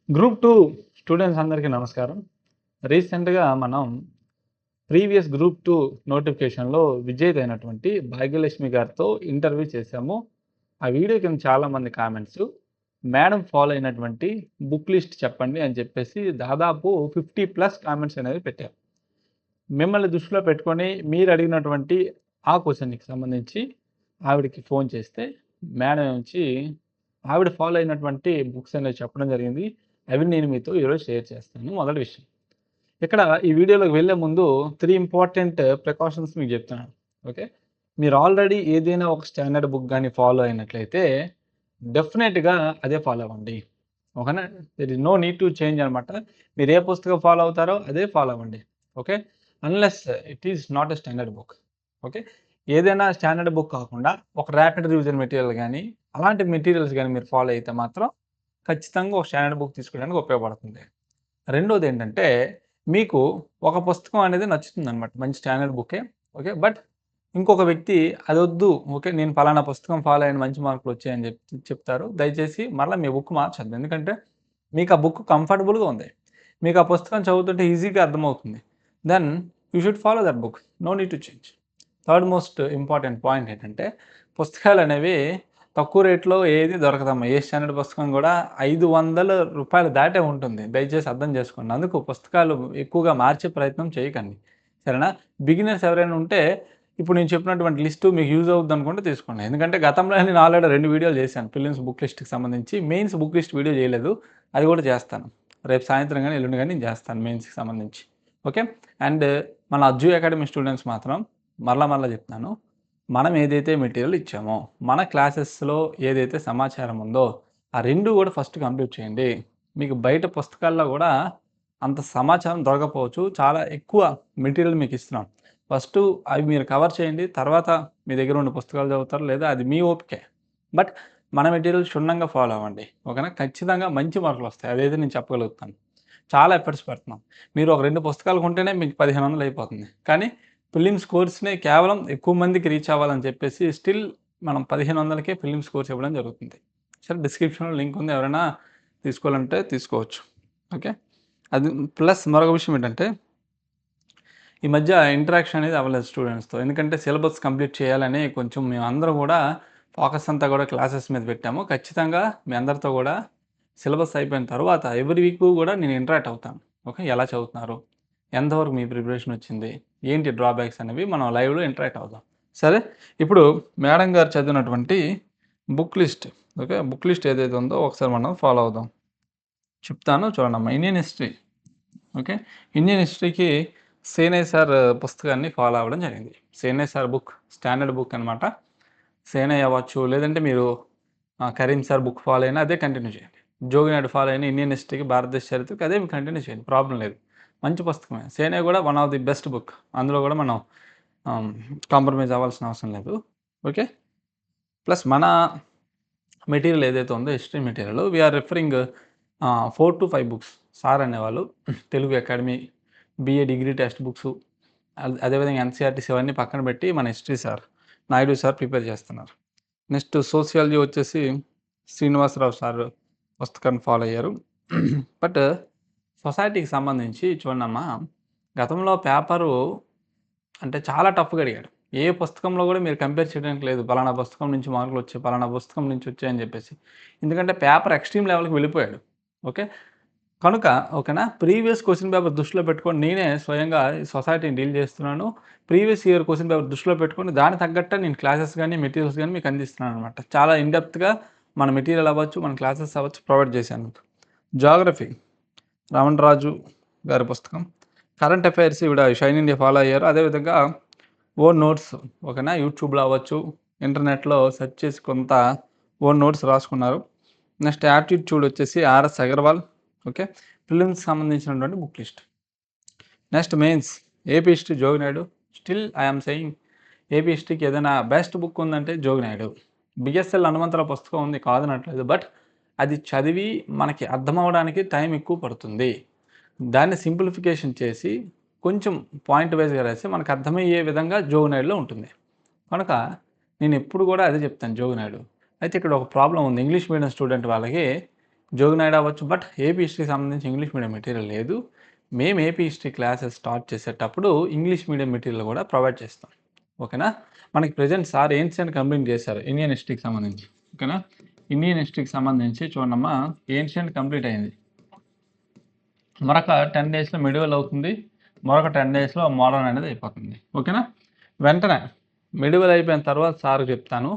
Group 2 students అందరికీ నమస్కారం. రీసెంట్‌గా మనం ప్రీవియస్ గ్రూప్ 2 నోటిఫికేషన్‌లో విజేత అయినటువంటి భాగ్యలక్ష్మి గారితో ఇంటర్వ్యూ చేశాము. ఆ వీడియో కింద చాలామంది కామెంట్స్, మేడం ఫాలో అయినటువంటి బుక్ లిస్ట్ చెప్పండి అని చెప్పేసి దాదాపు 50+ కామెంట్స్ అనేవి పెట్టారు. మిమ్మల్ని దృష్టిలో పెట్టుకొని మీరు అడిగినటువంటి ఆ క్వెషన్‌కి సంబంధించి ఆవిడకి ఫోన్ చేస్తే మేడం వచ్చి ఆవిడ ఫాలో అయినటువంటి బుక్స్ అనేవి చెప్పడం జరిగింది. అవి నేను మీతో ఈరోజు షేర్ చేస్తాను. మొదటి విషయం. ఇక్కడ ఈ వీడియోలోకి వెళ్ళే ముందు 3 ఇంపార్టెంట్ ప్రికాషన్స్ మీకు చెప్తున్నాను. ఓకే. మీరు ఆల్రెడీ ఏదైనా ఒక స్టాండర్డ్ బుక్ గాని ఫాలో అయినట్లయితే డెఫినెట్‌గా అదే ఫాలో అవ్వండి. ఓకేనా? There is no need to change అనమాట. మీరు ఏ పుస్తకం ఫాలో అవుతారో అదే ఫాలో అవ్వండి. Okay. Unless it is not a standard book. Okay. ఏదైనా స్టాండర్డ్ బుక్ కాకుండా ఒక ర్యాపిడ్ రివిజన్ మెటీరియల్ గాని, అలాంటి మెటీరియల్స్ గాని మీరు ఫాలో అయితే మాత్రం ఖచ్చితంగా ఒక స్టాండర్డ్ బుక్ తీసుకోవడానికి ఉపయోగపడుతుంది. రెండోదేంటంటే, మీకు ఒక పుస్తకం అనేది నచ్చుతుందనమాట. మంచి స్టాండర్డ్ బుక్కే. ఓకే. బట్ ఇంకొక వ్యక్తి అదొద్దు. ఓకే. నేను పలానా పుస్తకం ఫాలో అయ్యాను మంచి మార్కులొచ్చాయని చెప్తారు. దయచేసి మరలా మీ బుక్ మార్చొద్దు. ఎందుకంటే, మీకు ఆ బుక్ కంఫర్టబుల్‌గా ఉంది. మీకు ఆ పుస్తకం చదువుతుంటే ఈజీగా అర్థమవుతుంది. Then you should follow that book. No need to change. Third most important point ఏంటంటే, పుస్తకాలనేవి తక్కువ రేట్‌లో ఏది దొరకదమ్మా. ఏ స్టాండర్డ్ పుస్తకం గూడా రూ. 500 దాటే ఉంటుంది. దయచేసి అర్థం చేసుకోండి. అందుకు పుస్తకాలు ఎక్కువగా మార్చే ప్రయత్నం చేయకండి. సరేనా? బిగినర్స్ ఎవరైనా ఉంటే ఇప్పుడు నేను చెప్పినటువంటి లిస్టు మీకు యూజ్ అవుద్దనుకుంటే తీసుకోండి. ఎందుకంటే గతంలో నేను ఆల్రెడీ 2 వీడియోలు చేశాను. ప్రిలిమ్స్ బుక్ లిస్ట్‌కి సంబంధించి. మెయిన్స్ బుక్ లిస్ట్ వీడియో చేయలేదు. అది కూడా చేస్తాను. రేపు సాయంత్రం గాని, ఎల్లుండి గాని నేను చేస్తాను మెయిన్స్‌కి సంబంధించి. ఓకే. అండ్ మన అజ్జు అకాడమీ స్టూడెంట్స్ మాత్రం మరలా చెప్తున్నాను. మనం ఏదైతే మెటీరియల్ ఇచ్చామో, మన క్లాసెస్‌లో ఏదైతే సమాచారం ఉందో, ఆ 2 కూడా ఫస్ట్ కంప్లీట్ చేయండి. మీకు బయట పుస్తకాల్లో గూడా అంత సమాచారం దొరకకపోవచ్చు. చాలా ఎక్కువ మెటీరియల్ మీకిస్తున్నాం. ఫస్టు అవి మీరు కవర్ చేయండి. తర్వాత మీ దగ్గర ఉన్న పుస్తకాలు చదువుతారు. లేదా అది మీ ఓపికే. బట్ మన మెటీరియల్ క్షుణ్ణంగా ఫాలో అవ్వండి. ఓకేనా? ఖచ్చితంగా మంచి మార్కులొస్తాయి. అదైతే నేను చెప్పగలుగుతాను. చాలా ఎఫర్ట్స్ పెడుతున్నాం. మీరు ఒక 2 పుస్తకాలు కొంటేనే మీకు 1500 అయిపోతుంది. కానీ ప్రిలిమ్స్ కోర్స్‌ని కేవలం ఎక్కువ మందికి రీచ్ అవ్వాలని చెప్పేసి స్టిల్ మనం 1500కే ప్రిలిమ్స్ కోర్స్ ఇవ్వడం జరుగుతుంది. సరే డిస్క్రిప్షన్‌లో లింక్ ఉంది. ఎవరైనా తీసుకోవాలంటే తీసుకోవచ్చు. ఓకే. అది ప్లస్ మరొక విషయం ఏంటంటే, ఈ మధ్య ఇంటరాక్షన్ అనేది అవ్వలేదు స్టూడెంట్స్‌తో. ఎందుకంటే సిలబస్ కంప్లీట్ చేయాలని కొంచెం మేమందరం గూడా ఫోకస్ అంతా గూడా క్లాసెస్ మీద పెట్టాము. ఖచ్చితంగా మీ అందరితో గూడా సిలబస్ అయిపోయిన తర్వాత ఎవ్రీ వీకు గూడా నేను ఇంటరాక్ట్ అవుతాను. ఓకే. ఎలా చదువుతున్నారు? ఎంతవరకు మీ ప్రిపరేషన్ వచ్చింది? ఏంటి డ్రాబ్యాక్స్ అనేవి మనం లైవ్‌లో ఇంటరాక్ట్ అవుదాం. సరే. ఇప్పుడు మేడం గారు చదివినటువంటి book list. Okay. Book list ఏదైతే ఉందో ఒకసారి మనం ఫాలో అవుదాం. చెప్తాను చూడండమ్మా. Indian history. ఓకే. ఇండియన్ హిస్టరీకి సేనయ్య సార్ పుస్తకాన్ని ఫాలో అవ్వడం జరిగింది. Senaiah sir book standard book అనమాట. సేనయ్య అవ్వచ్చు, లేదంటే మీరు కరీం సార్ బుక్ ఫాలో అయినా అదే కంటిన్యూ చేయండి. జోగినాయుడు ఫాలో అయిన ఇండియన్ హిస్టరీకి, భారతదేశ చరిత్రకి అదే కంటిన్యూ చేయండి. ప్రాబ్లమ్ లేదు. మంచి పుస్తకమే. సేనయ్య కూడా one of the best book. అందులో కూడా మనం కాంప్రమైజ్ అవ్వాల్సిన అవసరం లేదు. ఓకే. ప్లస్ మన మెటీరియల్ ఏదైతే ఉందో history material we're referring 4-5 books. Sir అనేవాళ్ళు Telugu academy, BA degree text books, అదేవిధంగా ఎన్సీఆర్టీసీ అవన్నీ పక్కన పెట్టి మన history sir Naidu sir prepare చేస్తున్నారు. నెక్స్ట్ సోషియాలజీ వచ్చేసి శ్రీనివాసరావు సార్ పుస్తకాన్ని ఫాలో అయ్యారు. బట్ సొసైటీకి సంబంధించి చూడమ్మా, గతంలో పేపరు అంటే చాలా టఫ్‌గా అడిగాడు. ఏ పుస్తకంలో కూడా మీరు కంపేర్ చేయడానికి లేదు. పలానా పుస్తకం నుంచి మార్కులు వచ్చాయి, పలానా పుస్తకం నుంచి వచ్చాయని చెప్పేసి. ఎందుకంటే పేపర్ ఎక్స్‌ట్రీమ్ లెవెల్‌కి వెళ్ళిపోయాడు. ఓకే. కనుక ఓకేనా, ప్రీవియస్ క్వెషన్ పేపర్ దృష్టిలో పెట్టుకొని నేనే స్వయంగా సొసైటీని డీల్ చేస్తున్నాను. ప్రీవియస్ ఇయర్ క్వెషన్ పేపర్ దృష్టిలో పెట్టుకొని దానికి తగ్గట్టే నేను క్లాసెస్ గాని, మెటీరియల్స్ గాని మీకు అందిస్తున్నాననమాట. చాలా ఇన్ డెప్త్‌గా మన మెటీరియల్ అవ్వచ్చు, మన క్లాసెస్ అవ్వచ్చు ప్రొవైడ్ చేశాను మీకు. జియోగ్రఫీ రమణరాజు గారి పుస్తకం. కరెంట్ అఫైర్స్ ఈవిడ షైన్ ఇండియా ఫాలో అయ్యారు. అదేవిధంగా ఓన్ నోట్స్ ఓకేనా, యూట్యూబ్‌లో అవ్వచ్చు, ఇంటర్నెట్‌లో సెర్చ్ చేసి కొంత ఓన్ నోట్స్ రాసుకున్నారు. నెక్స్ట్ యాప్టిట్యూడ్ వచ్చేసి ఆర్ఎస్ అగర్వాల్. ఓకే. ప్రిలిమ్స్‌కి సంబంధించినటువంటి book list. Next mains AP history Joginaidu. Still I am saying AP హిస్టరీకి ఏదైనా బెస్ట్ బుక్ ఉందంటే జోగినాయుడు. బిఎస్ఎల్ హనుమంతరావు పుస్తకం ఉంది కాదనట్లేదు. బట్ అది చదివి మనకి అర్థం అవ్వడానికి టైం ఎక్కువ పడుతుంది. దాన్ని సింప్లిఫికేషన్ చేసి కొంచెం పాయింట్ వైజ్‌గా రాసి మనకు అర్థమయ్యే విధంగా జోగినాయుడులో ఉంటుంది. కనుక నేను ఎప్పుడు కూడా అదే చెప్తాను జోగినాయుడు. అయితే ఇక్కడ ఒక ప్రాబ్లమ్ ఉంది. ఇంగ్లీష్ మీడియం స్టూడెంట్ వాళ్ళకి జోగినాయుడు అవ్వచ్చు. బట్ ఏపీ హిస్టరీకి సంబంధించి ఇంగ్లీష్ మీడియం మెటీరియల్ లేదు. మేము ఏపీ హిస్టరీ క్లాసెస్ స్టార్ట్ చేసేటప్పుడు ఇంగ్లీష్ మీడియం మెటీరియల్ కూడా ప్రొవైడ్ చేస్తాం. ఓకేనా? మనకి ప్రెజెంట్ సార్ ఏన్షియంట్ కంప్లీట్ చేశారు ఇండియన్ హిస్టరీకి సంబంధించి. ఓకేనా? ఇండియన్ హిస్టరీకి సంబంధించి చూడమ్మా, ఏన్షియంట్ కంప్లీట్ అయింది. మరొక 10 డేస్లో మిడివల్ అవుతుంది. మరొక 10 డేస్లో మోడర్న్ అనేది అయిపోతుంది. ఓకేనా? వెంటనే మిడివల్ అయిపోయిన తర్వాత సార్ చెప్తాను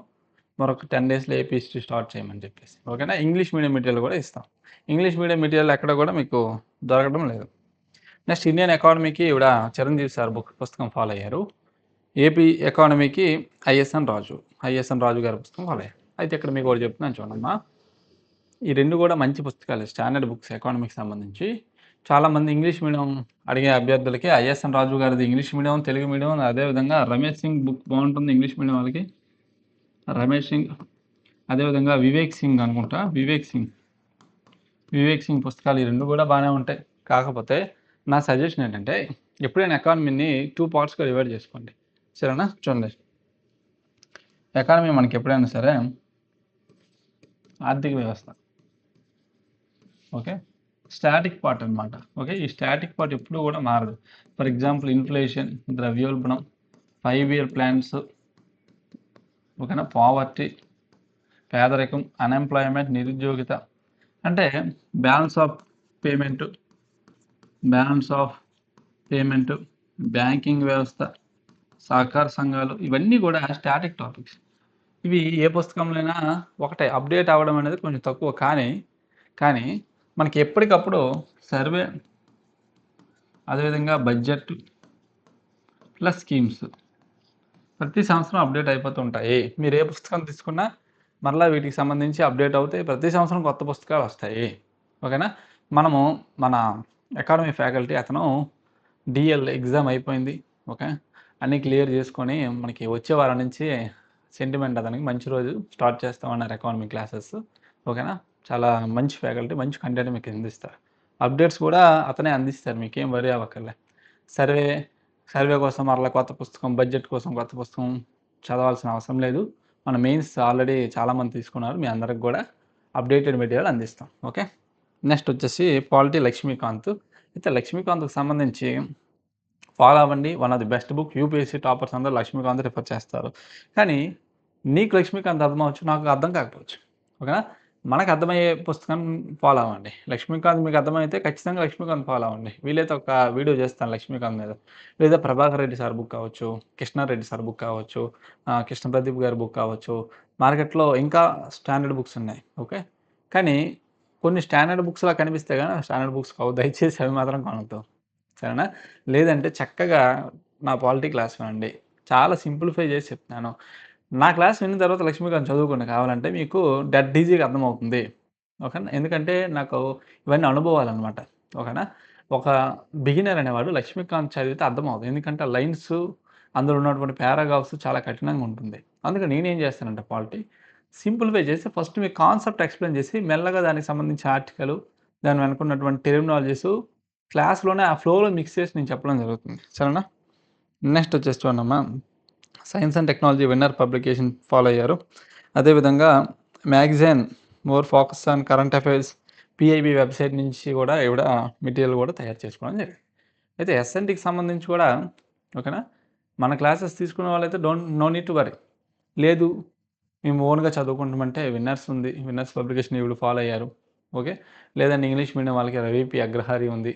మరొక 10 డేస్లో ఏపీ హిస్టరీ స్టార్ట్ చేయమని చెప్పేసి. ఓకేనా? ఇంగ్లీష్ మీడియం మెటీరియల్ కూడా ఇస్తాం. ఇంగ్లీష్ మీడియం మెటీరియల్ ఎక్కడ కూడా మీకు దొరకడం లేదు. నెక్స్ట్ ఇండియన్ ఎకానమీకి ఇవిడ చిరంజీవి సార్ పుస్తకం ఫాలో అయ్యారు. ఏపీ ఎకానమీకి ఐఎస్ఎన్ రాజు గారి పుస్తకం ఫాలో అయ్యారు. అయితే ఇక్కడ మీకు ఒకటి చెప్తున్నాను చూడమ్మా, ఈ రెండు కూడా మంచి పుస్తకాలు, స్టాండర్డ్ బుక్స్ ఎకానమీకి సంబంధించి. చాలామంది ఇంగ్లీష్ మీడియం అడిగే అభ్యర్థులకి ఐఎస్ఎన్ రాజు గారిది ఇంగ్లీష్ మీడియం, తెలుగు మీడియం, అదేవిధంగా రమేష్ సింగ్ బుక్ బాగుంటుంది ఇంగ్లీష్ మీడియం వాళ్ళకి. రమేష్ సింగ్, అదేవిధంగా వివేక్ సింగ్ అనుకుంటా, వివేక్ సింగ్ పుస్తకాలు ఈ రెండు కూడా బాగానే ఉంటాయి. కాకపోతే నా సజెషన్ ఏంటంటే ఎప్పుడైనా ఎకానమీని 2 పార్ట్స్గా డివైడ్ చేసుకోండి. సరేనా? చూడండి, ఎకానమీ మనకి ఎప్పుడైనా సరే ఆర్థిక వ్యవస్థ, ఓకే, స్టాటిక్ పార్ట్ అనమాట. ఓకే, ఈ స్టాటిక్ పార్ట్ ఎప్పుడు కూడా మారదు. ఫర్ ఎగ్జాంపుల్ ఇన్ఫ్లేషన్, ద్రవ్యోల్బణం, 5-year ప్లాన్స్, ఓకేనా, పావర్టీ, పేదరికం, అన్ఎంప్లాయ్మెంట్, నిరుద్యోగిత, అంటే బ్యాలెన్స్ ఆఫ్ పేమెంట్, బ్యాంకింగ్ వ్యవస్థ, సహకార సంఘాలు, ఇవన్నీ కూడా స్టాటిక్ టాపిక్స్. ఇవి ఏ పుస్తకంలోనైనా ఒకటే, అప్డేట్ అవ్వడం అనేది కొంచెం తక్కువ. కానీ మనకి ఎప్పటికప్పుడు సర్వే, అదేవిధంగా బడ్జెట్ ప్లస్ స్కీమ్స్ ప్రతి సంవత్సరం అప్డేట్ అయిపోతూ ఉంటాయి. మీరు ఏ పుస్తకం తీసుకున్నా మరలా వీటికి సంబంధించి అప్డేట్ అవుతాయి. ప్రతి సంవత్సరం కొత్త పుస్తకాలు వస్తాయి. ఓకేనా? మనము మన ఎకానమీ ఫ్యాకల్టీ అతను డిఎల్ ఎగ్జామ్ అయిపోయింది. ఓకే, అన్నీ క్లియర్ చేసుకొని మనకి వచ్చే వారం నుంచి సెంటిమెంట్ అతనికి మంచి రోజు స్టార్ట్ చేస్తామన్నారు ఎకానమీ క్లాసెస్. ఓకేనా? చాలా మంచి ఫ్యాకల్టీ, మంచి కంటెంట్ మీకు అందిస్తారు. అప్డేట్స్ కూడా అతనే అందిస్తారు, మీకేం వరీ అవ్వక్కర్లే. సర్వే కోసం మరలా కొత్త పుస్తకం, బడ్జెట్ కోసం కొత్త పుస్తకం చదవాల్సిన అవసరం లేదు. మన మెయిన్స్ ఆల్రెడీ చాలామంది తీసుకున్నారు. మీ అందరికి కూడా అప్డేటెడ్ మెటీరియల్ అందిస్తాం. ఓకే, నెక్స్ట్ వచ్చేసి పాలిటీ లక్ష్మీకాంత్. అయితే లక్ష్మీకాంత్కి సంబంధించి ఫాలో అవ్వండి. One of the best book. UPSC toppers అందరూ లక్ష్మీకాంత్ రిఫర్ చేస్తారు. కానీ నీకు లక్ష్మీకాంత్ అర్థం అవ్వచ్చు, నాకు అర్థం కాకపోవచ్చు. ఓకేనా? మనకు అర్థమయ్యే పుస్తకం ఫాలో అవ్వండి. లక్ష్మీకాంత్ మీకు అర్థమైతే ఖచ్చితంగా లక్ష్మీకాంత్ ఫాలో అవ్వండి. వీలైతే ఒక వీడియో చేస్తాను లక్ష్మీకాంత్ మీద. లేదా ప్రభాకర్ రెడ్డి సార్ బుక్ కావచ్చు, కృష్ణారెడ్డి సార్ బుక్ కావచ్చు, కృష్ణ ప్రదీప్ గారి బుక్ కావచ్చు. మార్కెట్లో ఇంకా స్టాండర్డ్ బుక్స్ ఉన్నాయి. ఓకే, కానీ కొన్ని స్టాండర్డ్ బుక్స్లా కనిపిస్తే కానీ స్టాండర్డ్ బుక్స్ కావు. దయచేసి అవి మాత్రం కొనద్దు. సరేనా? లేదంటే చక్కగా నా పాలిటీ క్లాస్ వినండి. చాలా సింప్లిఫై చేసి చెప్తున్నాను. నా క్లాస్ విన్న తర్వాత లక్ష్మీకాంత్ చదువుకోండి కావాలంటే, మీకు డెడ్ ఈజీగా అర్థమవుతుంది. ఓకేనా? ఎందుకంటే నాకు ఇవన్నీ అనుభవాలన్నమాట. ఓకేనా? ఒక బిగినర్ అనేవాడు లక్ష్మీకాంత్ చదివితే అర్థమవుతుంది. ఎందుకంటే లైన్స్, అందులో ఉన్నటువంటి పారాగ్రాఫ్స్ చాలా కఠినంగా ఉంటుంది. అందుకని నేనేం చేస్తానంటే పాలిటీ సింప్లిఫై చేసి ఫస్ట్ మీకు కాన్సెప్ట్ ఎక్స్ప్లెయిన్ చేసి మెల్లగా దానికి సంబంధించిన ఆర్టికల్, దాని వెనుకున్నటువంటి టెర్మినాలజీస్ క్లాస్లోనే ఆ ఫ్లోలో మిక్స్ చేసి నేను చెప్పడం జరుగుతుంది. సరేనా? నెక్స్ట్ వచ్చేసి చూడమ్మా, science and technology winner publication follow అయ్యారు. అదేవిధంగా magazine more focus on current affairs, PIB website నుంచి కూడా ఇవిడ మెటీరియల్ కూడా తయారు చేసుకోవడం జరిగింది. అయితే ఎస్ఎన్టీకి సంబంధించి కూడా ఓకేనా, మన క్లాసెస్ తీసుకునే వాళ్ళైతే నో నీడ్ టు వరీ. లేదు మేము ఓన్గా చదువుకుంటామంటే విన్నర్స్ ఉంది, విన్నర్స్ పబ్లికేషన్ ఇవిడ ఫాలో అయ్యారు. ఓకే, లేదంటే ఇంగ్లీష్ మీడియం వాళ్ళకి రవిపి అగ్రహారి ఉంది,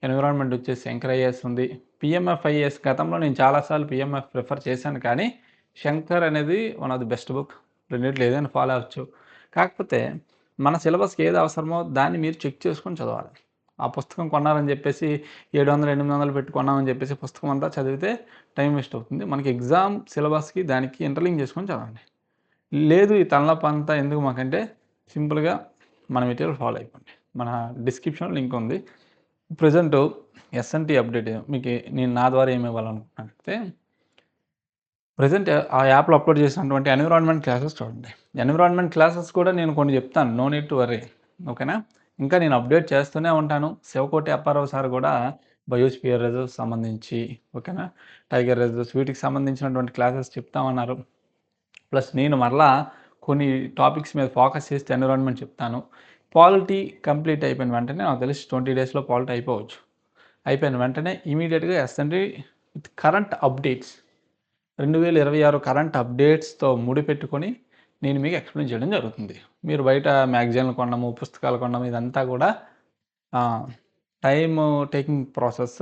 ఎన్విరాన్మెంట్ వచ్చేసి శంకర్ ఐఏఎస్ ఉంది, పిఎంఎఫ్ ఐఏఎస్ గతంలో నేను చాలాసార్లు పిఎంఎఫ్ ప్రిఫర్ చేశాను. కానీ శంకర్ అనేది one of the best book. రెండిట్లో ఏదైనా ఫాలో అవ్వచ్చు. కాకపోతే మన సిలబస్కి ఏది అవసరమో దాన్ని మీరు చెక్ చేసుకొని చదవాలి. ఆ పుస్తకం కొన్నారని చెప్పేసి 700-800 పెట్టి కొన్నామని చెప్పేసి పుస్తకం అంతా చదివితే టైం వేస్ట్ అవుతుంది. మనకి ఎగ్జామ్ సిలబస్కి దానికి ఇంటర్లింక్ చేసుకొని చదవండి. లేదు ఈ తలనొప్పి అంతా ఎందుకు మాకంటే సింపుల్గా మన మెటీరియల్ ఫాలో అయిపోండి. మన డిస్క్రిప్షన్లో లింక్ ఉంది. ప్రజెంట్ ఎస్ఎన్టీ అప్డేట్ మీకు నేను నా ద్వారా ఏమి ఇవ్వాలనుకుంటున్నానంటే, ప్రజెంట్ ఆ యాప్లో అప్లోడ్ చేసినటువంటి ఎన్విరాన్మెంట్ క్లాసెస్ చూడండి. ఎన్విరాన్మెంట్ క్లాసెస్ కూడా నేను కొన్ని చెప్తాను, నో నీడ్ టు వరీ. ఓకేనా? ఇంకా నేను అప్డేట్ చేస్తూనే ఉంటాను. శివకోటి అప్పారావు సార్ కూడా బయోస్పియర్ రిజర్వ్స్ సంబంధించి, ఓకేనా, టైగర్ రిజర్వ్స్, వీటికి సంబంధించినటువంటి క్లాసెస్ చెప్తామన్నారు. ప్లస్ నేను మరలా కొన్ని టాపిక్స్ మీద ఫోకస్ చేస్తే ఎన్విరాన్మెంట్ చెప్తాను. పాలిటీ కంప్లీట్ అయిపోయిన వెంటనే నాకు తెలిసి 20 డేస్లో పాలిటీ అయిపోవచ్చు. అయిపోయిన వెంటనే ఇమీడియట్గా SND with current updates 2026 current అప్డేట్స్తో ముడిపెట్టుకొని నేను మీకు ఎక్స్ప్లెయిన్ చేయడం జరుగుతుంది. మీరు బయట మ్యాగజైన్లు కొనడము, పుస్తకాలు కొనడం ఇదంతా కూడా time taking process.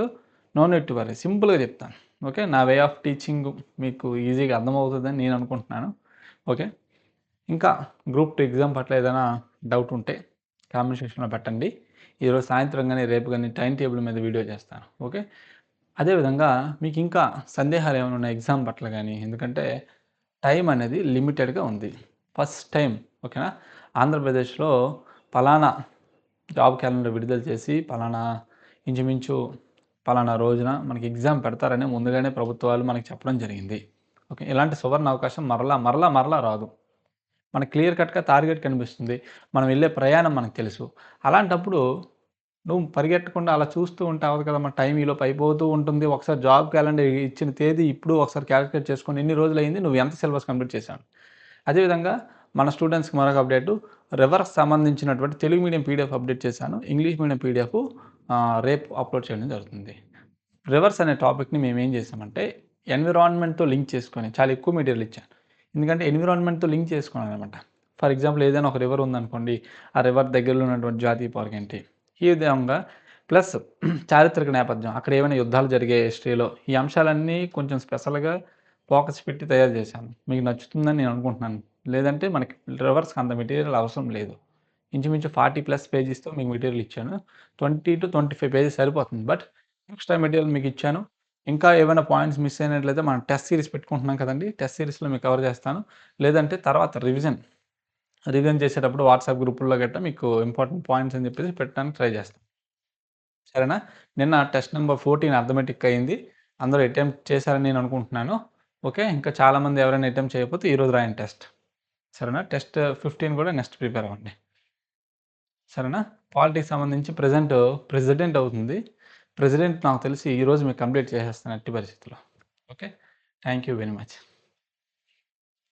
No need to worry, సింపుల్గా చెప్తాను. ఓకే, నా వే ఆఫ్ టీచింగ్ మీకు ఈజీగా అర్థమవుతుందని నేను అనుకుంటున్నాను. ఓకే, ఇంకా గ్రూప్ 2 ఎగ్జామ్ పట్ల ఏదైనా డౌట్ ఉంటే కామెంట్ సెక్షన్లో పెట్టండి. ఈరోజు సాయంత్రం కానీ రేపు కానీ టైం టేబుల్ మీద వీడియో చేస్తాను. ఓకే, అదేవిధంగా మీకు ఇంకా సందేహాలు ఏమైనా ఉన్నాయి ఎగ్జామ్ పట్ల కానీ, ఎందుకంటే టైం అనేది లిమిటెడ్గా ఉంది. ఫస్ట్ టైం ఓకేనా, ఆంధ్రప్రదేశ్లో పలానా జాబ్ క్యాలెండర్ విడుదల చేసి ఇంచుమించు పలానా రోజున మనకి ఎగ్జామ్ పెడతారని ముందుగానే ప్రభుత్వాలు మనకి చెప్పడం జరిగింది. ఓకే, ఇలాంటి సువర్ణ అవకాశం మరలా రాదు. మనకు క్లియర్ కట్గా టార్గెట్ కనిపిస్తుంది, మనం వెళ్ళే ప్రయాణం మనకు తెలుసు. అలాంటప్పుడు నువ్వు పరిగెట్టకుండా అలా చూస్తూ ఉంటే అవ్వదు కదా, మన టైం ఈలోపు అయిపోతూ ఉంటుంది. ఒకసారి జాబ్ క్యాలెండర్ ఇచ్చిన తేదీ ఇప్పుడు ఒకసారి క్యాలిక్యులేట్ చేసుకొని ఎన్ని రోజులు అయింది, నువ్వు ఎంత సిలబస్ కంప్లీట్ చేశాను. అదేవిధంగా మన స్టూడెంట్స్కి మరొక అప్డేటు, రివర్స్ సంబంధించినటువంటి తెలుగు మీడియం పీడిఎఫ్ అప్డేట్ చేశాను. ఇంగ్లీష్ మీడియం పీడిఎఫ్ రేపు అప్లోడ్ చేయడం జరుగుతుంది. రివర్స్ అనే టాపిక్ని మేము ఏం చేసామంటే ఎన్విరాన్మెంట్తో లింక్ చేసుకొని చాలా ఎక్కువ మెటీరియల్ ఇచ్చాను. ఎందుకంటే ఎన్విరాన్మెంట్తో లింక్ చేసుకున్నాను అనమాట. ఫర్ ఎగ్జాంపుల్ ఏదైనా ఒక రివర్ ఉందనుకోండి, ఆ రివర్ దగ్గరలో ఉన్నటువంటి జాతీయ పార్క్ ఏంటి, ఈ విధంగా ప్లస్ చారిత్రక నేపథ్యం, అక్కడ ఏమైనా యుద్ధాలు జరిగాయి హిస్టరీలో, ఈ అంశాలన్నీ కొంచెం స్పెషల్గా ఫోకస్ పెట్టి తయారు చేశాను. మీకు నచ్చుతుందని నేను అనుకుంటున్నాను. లేదంటే మనకి రివర్స్కి అంత మెటీరియల్ అవసరం లేదు. ఇంచుమించు 40+ పేజెస్తో మీకు మెటీరియల్ ఇచ్చాను. 20 to 25 పేజెస్ సరిపోతుంది. బట్ ఎక్స్ట్రా మెటీరియల్ మీకు ఇచ్చాను. ఇంకా ఏమైనా పాయింట్స్ మిస్ అయినట్లయితే మనం టెస్ట్ సిరీస్ పెట్టుకుంటున్నాం కదండి, టెస్ట్ సిరీస్లో మీకు కవర్ చేస్తాను. లేదంటే తర్వాత రివిజన్ చేసేటప్పుడు వాట్సాప్ గ్రూపుల్లో గట్టా మీకు ఇంపార్టెంట్ పాయింట్స్ అని చెప్పేసి పెట్టడానికి ట్రై చేస్తాను. సరేనా, నిన్న టెస్ట్ నెంబర్ 14 అర్థమెటిక్ అయింది. అందరూ అటెంప్ట్ చేశారని నేను అనుకుంటున్నాను. ఓకే, ఇంకా చాలామంది ఎవరైనా అటెంప్ట్ చేయకపోతే ఈరోజు రాయండి టెస్ట్. సరేనా, టెస్ట్ 15 కూడా నెక్స్ట్ ప్రిపేర్ అవ్వండి. సరేనా, పాలిటిక్స్ సంబంధించి ప్రెసిడెంట్ అవుతుంది. ప్రెసిడెంట్ నాకు తెలిసి ఈరోజు మీకు కంప్లీట్ చేసేస్తాను ఎట్టి పరిస్థితుల్లో. Okay, thank you very much.